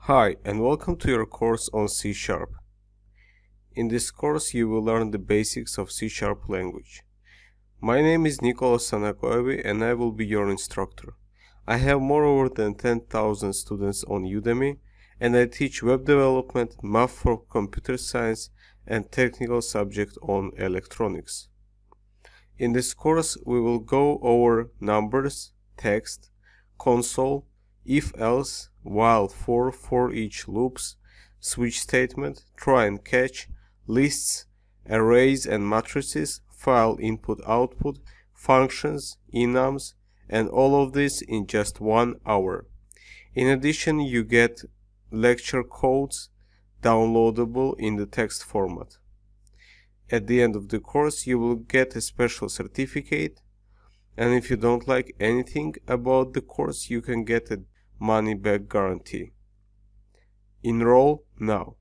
Hi, and welcome to your course on C#. In this course, you will learn the basics of C# language. My name is Nikola Sanakoyevi, and I will be your instructor. I have more than 10,000 students on Udemy, and I teach web development, math for computer science, and technical subject on electronics. In this course, we will go over numbers, text, console, if-else, while for each loops, switch statement, try and catch, lists, arrays and matrices, file input-output, functions, enums, and all of this in just 1 hour. In addition, you get lecture codes downloadable in the text format. At the end of the course, you will get a special certificate, and if you don't like anything about the course, you can get a money-back guarantee. Enroll now.